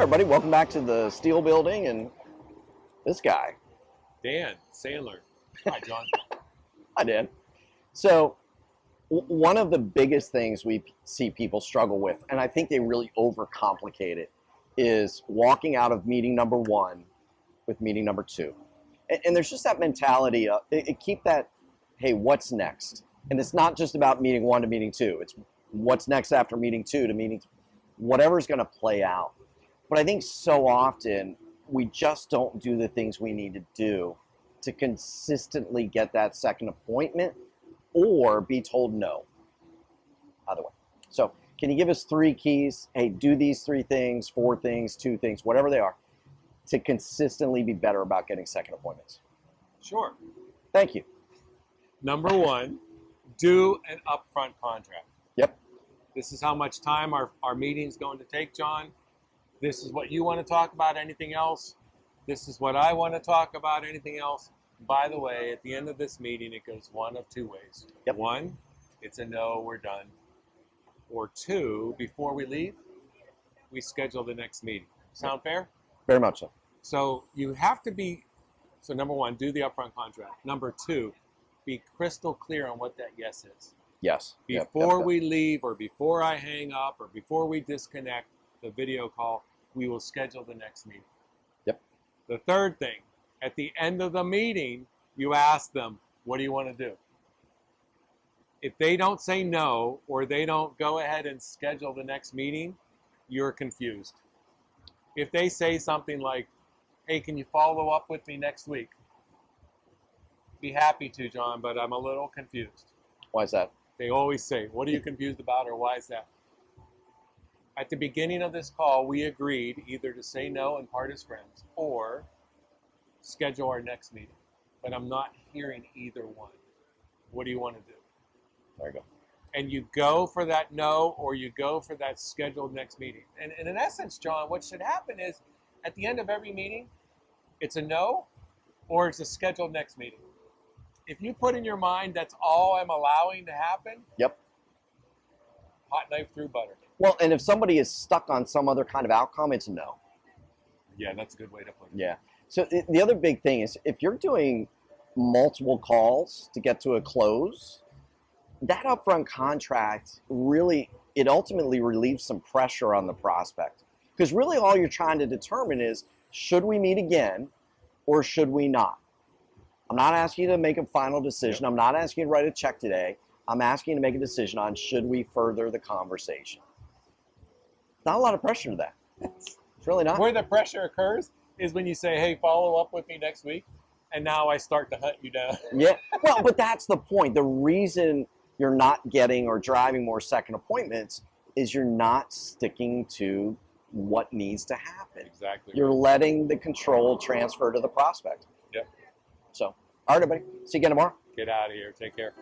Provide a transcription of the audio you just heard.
everybody, welcome back to the Steel Building and this guy. Dan Sandler. Hi, John. Hi, Dan. So, one of the biggest things we see people struggle with, and I think they really overcomplicate it, is walking out of meeting number one with meeting number two. And there's just that mentality of, keep that, hey, what's next? And it's not just about meeting one to meeting two. It's what's next after meeting two to meeting, whatever's going to play out. But I think so often we just don't do the things we need to do to consistently get that second appointment or be told no. Either way. So can you give us 3 keys? Hey, do these 3 things, 4 things, 2 things, whatever they are, to consistently be better about getting second appointments. Sure. Thank you. Number 1, do an upfront contract. Yep. This is how much time our meeting's going to take, John. This is what you want to talk about, anything else. This is what I want to talk about, anything else. By the way, at the end of this meeting, it goes one of 2 ways. Yep. 1, it's a no, we're done. Or 2, before we leave, we schedule the next meeting. Sound fair? Very much so. So you have to be, so number 1, do the upfront contract. Number 2, be crystal clear on what that yes is. Yes. Before we leave, or before I hang up, or before we disconnect the video call, we will schedule the next meeting. Yep. The third thing, at the end of the meeting, you ask them, what do you want to do? If they don't say no, or they don't go ahead and schedule the next meeting, you're confused. If they say something like, hey, can you follow up with me next week? Be happy to, John, but I'm a little confused. Why is that? They always say, what are you confused about, or why is that? At the beginning of this call, we agreed either to say no and part as friends, or schedule our next meeting. But I'm not hearing either one. What do you want to do? There you go. And you go for that no, or you go for that scheduled next meeting. And in essence, John, what should happen is, at the end of every meeting, it's a no, or it's a scheduled next meeting. If you put in your mind that's all I'm allowing to happen, Yep. hot knife through butter. Well, and if somebody is stuck on some other kind of outcome, it's no. Yeah, that's a good way to put it. Yeah. So the other big thing is, if you're doing multiple calls to get to a close, that upfront contract really, it ultimately relieves some pressure on the prospect. Because really all you're trying to determine is, should we meet again or should we not? I'm not asking you to make a final decision. Yep. I'm not asking you to write a check today. I'm asking you to make a decision on, should we further the conversation? Not a lot of pressure to that. It's really not. Where the pressure occurs is when you say, hey, follow up with me next week, and now I start to hunt you down. Yeah, well, but that's the point. The reason you're not getting or driving more second appointments is you're not sticking to what needs to happen. Exactly. You're letting the control transfer to the prospect. Yep. So, all right, everybody. See you again tomorrow. Get out of here. Take care.